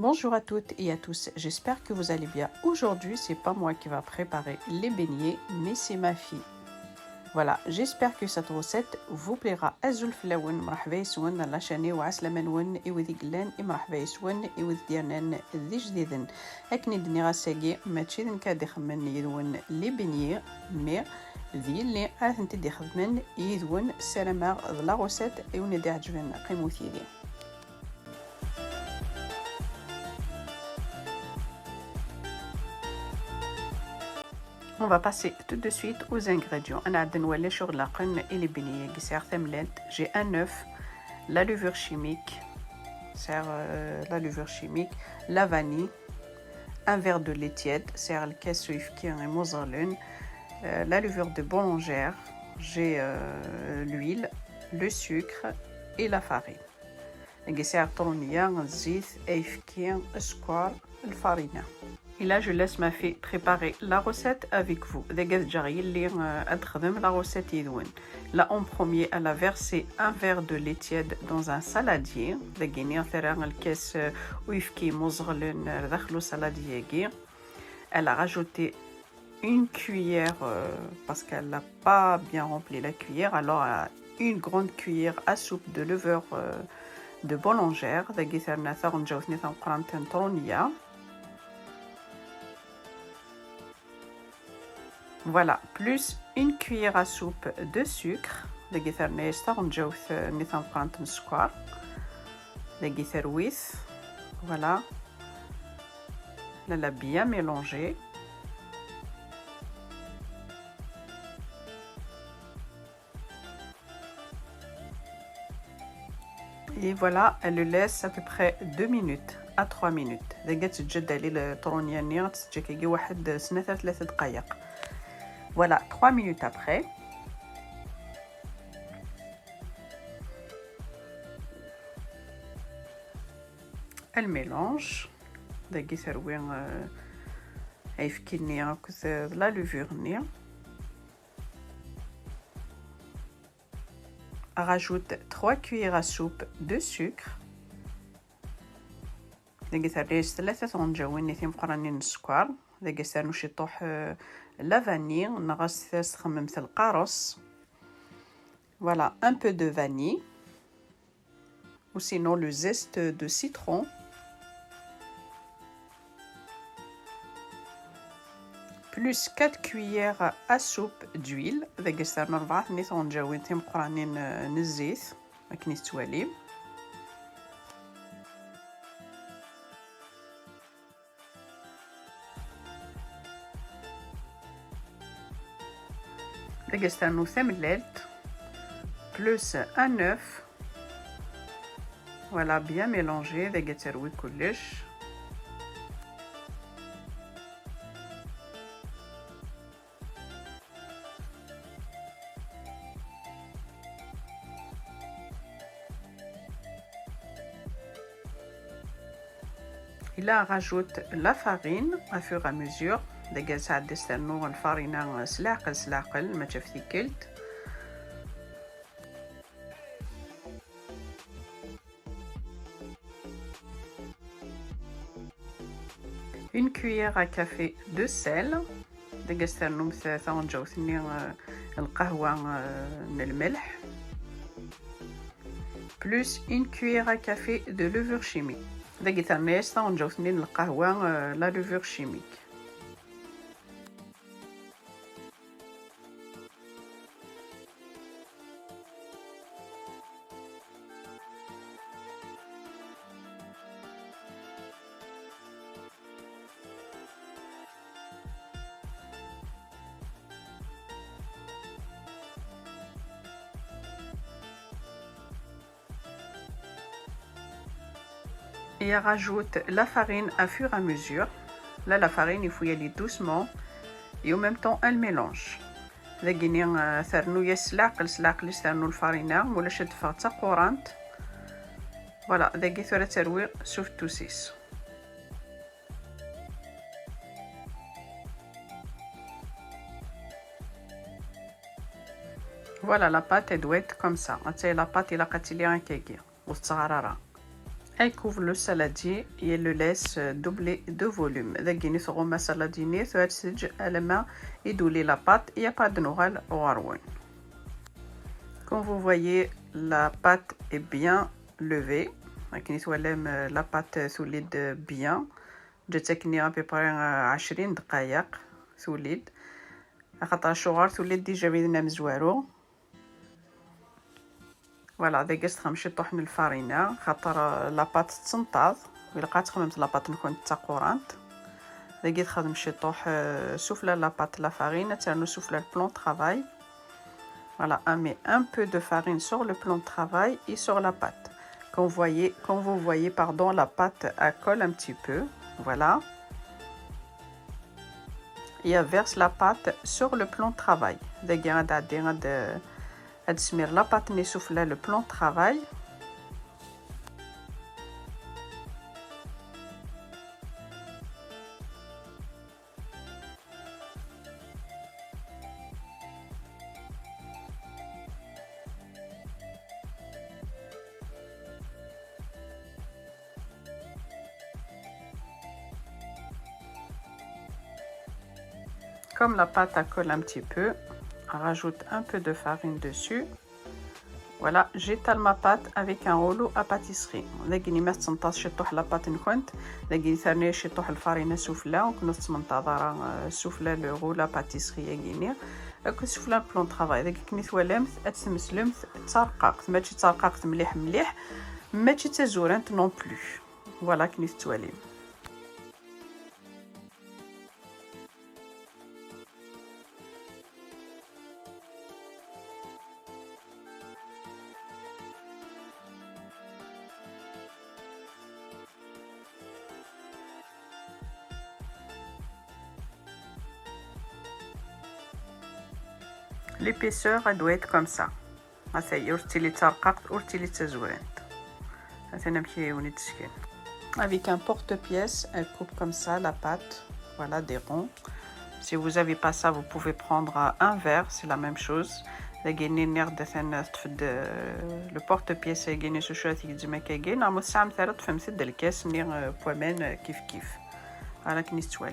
Bonjour à toutes et à tous, j'espère que vous allez bien. Aujourd'hui, c'est pas moi qui va préparer les beignets, mais c'est ma fille. Voilà, j'espère que cette recette vous plaira. Azul flawen, مرحبا يسون الله شاني وعسلامة نون إوذي قلان مرحبا يسون إوذ ديالنا ذي جديدن. أكني دني غاساقي ماشي كادي خمن يدون لي بينيي مي ذي اللي عاد دي خدمن يدون سلامة لا غوسيت ايوني دي عجبن قيموتي دي. On va passer tout de suite aux ingrédients. J'ai un œuf, la levure chimique, la vanille, un verre de lait tiède, la levure de boulangère, j'ai l'huile, le sucre et la farine. Et là, je laisse ma fille préparer la recette avec vous. La recette. Là, en premier, elle a versé un verre de lait tiède dans un saladier. Elle a rajouté une cuillère, parce qu'elle n'a pas bien rempli la cuillère, alors une grande cuillère à soupe de levure de boulangère. Voilà, plus une cuillère à soupe de sucre. Voilà. Là, elle a bien mélangé. Et voilà, elle le laisse à peu près 2 minutes à 3 minutes. Voilà, 3 minutes après. Elle mélange. La levure. Rajoute 3 cuillères à soupe de sucre. La vanille, voilà, un peu de vanille ou sinon le zeste de citron, plus 4 cuillères à soupe d'huile. Plus un œuf. Voilà, bien mélangé. Et là, rajoute la farine à fur et à mesure. Une cuillère à café de sel. Plus une cuillère à café de levure chimique. La levure chimique. Et elle rajoute la farine à fur et à mesure. Là, la farine, il faut y aller doucement et en même temps, elle mélange. Voilà, voilà, la pâte elle doit être comme ça. La pâte elle a Elle couvre le saladier et le laisse doubler de volume. Dagini thoma saladini thuatsij alma et douler la pâte. Il n'y a pas de nourral ou arwen. Comme vous voyez, la pâte est bien levée. La pâte solide bien. Je تكني à peu près 20 دقائق solide. خاطر الشغار solide ديجا بدنا مزوارو. فوالا داكست خمشي طحن الفارينة خاطر لاباط تنطاض ولقات خممت لاباط نكون تا قورانت داكيت خدم شي طوح سوفلا لاباط لا فارينة تانو سوفلا البلون طرافاي. Voilà, on met un peu de farine sur le plan de travail et sur la pâte. Quand vous voyez, pardon, la pâte colle un petit peu. Voilà. Et on verse la pâte sur le plan de travail. La pâte n'est soufflée le plan de travail. Comme la pâte colle un petit peu, on rajoute un peu de farine dessus. Voilà, j'étale ma pâte avec un rouleau à pâtisserie. لكني ما تنطاش طوح لا بات نكونت لكني ثاني شي طوح الفارينه سوفلا وكنت منتظره سوفلا لو rouleau à pâtisserie يجيني كنت سوفلا بلون طرافاي داك كني ثوالمت اتسمسلمت ترققت ماشي ترققت مليح مليح ماشي تزورنت نون بلو. فوالا كني تواليم. L'épaisseur elle doit être comme ça. Avec un porte-pièce, elle coupe comme ça la pâte, voilà des ronds. Si vous n'avez pas ça, vous pouvez prendre un verre, c'est la même chose. Le porte-pièce est gagné ce choix qui dit mais qu'il gagne. Moi ça me fait faire de la caisse nir poimen kif kif. Voilà qui n'est pas.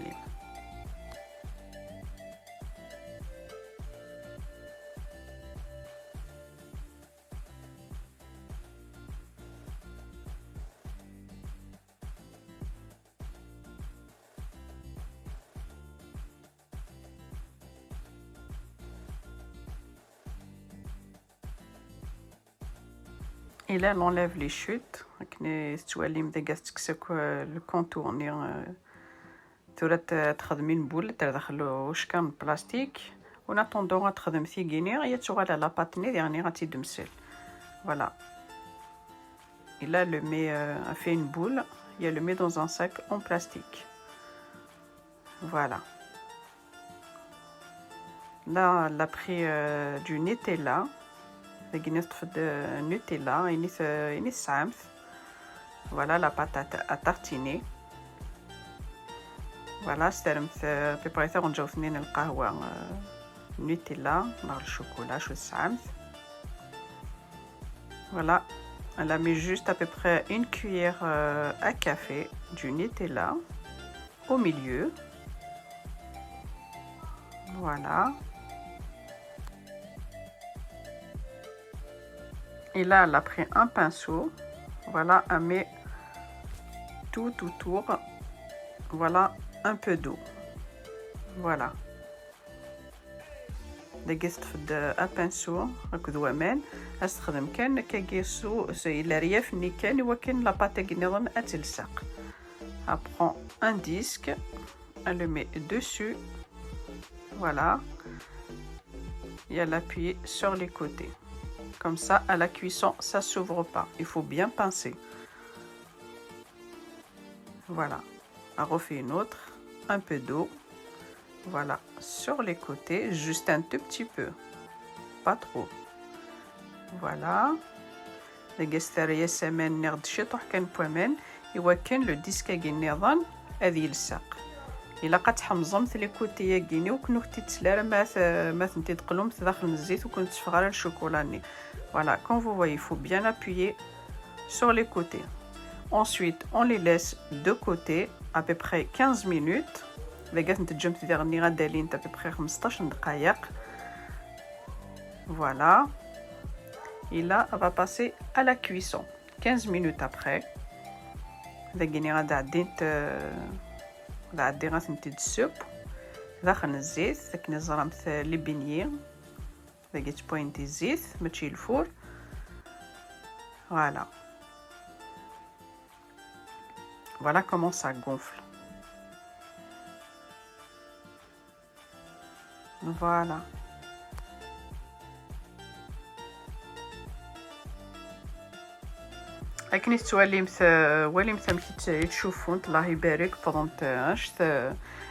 Et là, on enlève les chutes. Le contour. تخدمين بول تدخلو وشكام بلاستيك وناتوندو تخدم ثيغينير هي تشغل على باتني يعني غادي تدمسل. Voilà. Et là, le met fait une boule. Il le met dans un sac en plastique. Voilà. Là, elle a pris du Nutella. Nutella et voilà la pâte à tartiner. Voilà, c'est à peu près ça. On a fait le kahwa Nutella, le chocolat, voilà, elle a mis juste à peu près une cuillère à café du Nutella au milieu. Voilà. Et là, elle a pris un pinceau. Voilà, elle met tout autour. Voilà, un peu d'eau. Voilà. دقست في البانسو هكذا مان استخدم كان كيسو الى رياف ني كان وكان لا باتي نظن اتلصق. Prend un disque, elle le met dessus. Voilà. Et elle appuie sur les côtés. Comme ça, à la cuisson, ça s'ouvre pas. Il faut bien pincer. Voilà. On refait une autre. Un peu d'eau. Voilà. Sur les côtés, juste un tout petit peu. Pas trop. Voilà. لقيت سمان نغد شي طوح كان بومان إوا كان لو ديسك نظن هذه يلصق إلا قد حمزمت لي كوتي ياكيني وكنو كنتي تسلار ما تنتي تقلمت داخل الزيت وكنت تفغر الشوكولاني. Voilà, quand vous voyez, il faut bien appuyer sur les côtés. Ensuite, on les laisse de côté à peu près 15 minutes. À peu près 15 دقائق. Voilà. Et là, on va passer à la cuisson. 15 minutes après. السوب داخل الزيت داك نزرمت لي بينيي لقيت بوينتي الزيت ماشي الفور. Voilà. Voilà comment ça gonfle. Voilà. لكن تواليمت مشيت تشوفون الله يبارك بونط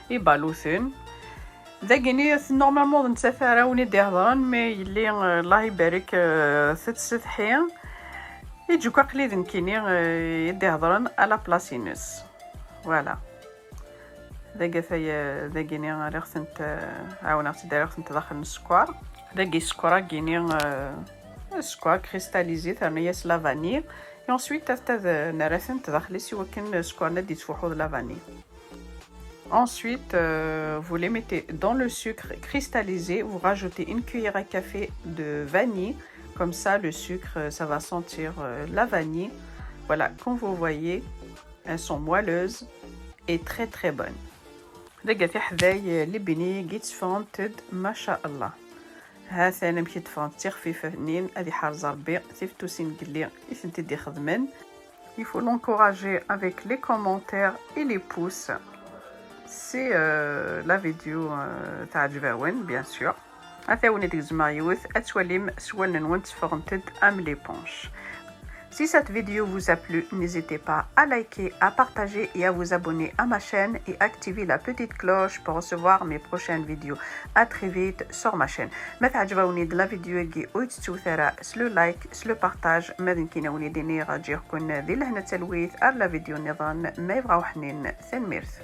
يبالوثن ذاكيني نورمالمون نتفاراوني دي هضران مي يلي الله يبارك تتسطحي يجوك قليل كيني يدي هضران على بلاسينوس. فوالا ذاك فيا ذاكيني غير خصنت عاونا تدير خصنت داخل السكر ذاكي السكر كيني السكر كريستاليزي ثاني لا فانيل. Et ensuite, ensuite vous les mettez dans le sucre cristallisé. Vous rajoutez une cuillère à café de vanille. Comme ça, le sucre, ça va sentir la vanille. Voilà, comme vous voyez, elles sont moelleuses et très très bonnes. Les beignets يتفانتد ما شاء الله. ها ثاني مشيت فانتي خفيفه فنين هذه حارزه ربي سيفتو سين قلي يفنتي دي خدمن. Il faut l'encourager avec les commentaires et les pouces. C'est la vidéo تعجباون bien sûr. عثاوني ديك زمايوث اتوليم سوالن وانت فغنتد ام لي بونش. Si cette vidéo vous a plu, n'hésitez pas à liker, à partager et à vous abonner à ma chaîne et activer la petite cloche pour recevoir mes prochaines vidéos. À très vite sur ma chaîne. ما تعجبوني de la vidéo qui ويتسوثرا سلو لايك سلو بارتاج ما يمكنوني ديني راجيكم ذي لهنا تلويث على فيديو نظام ما يبغاو حنين ثن ميرث.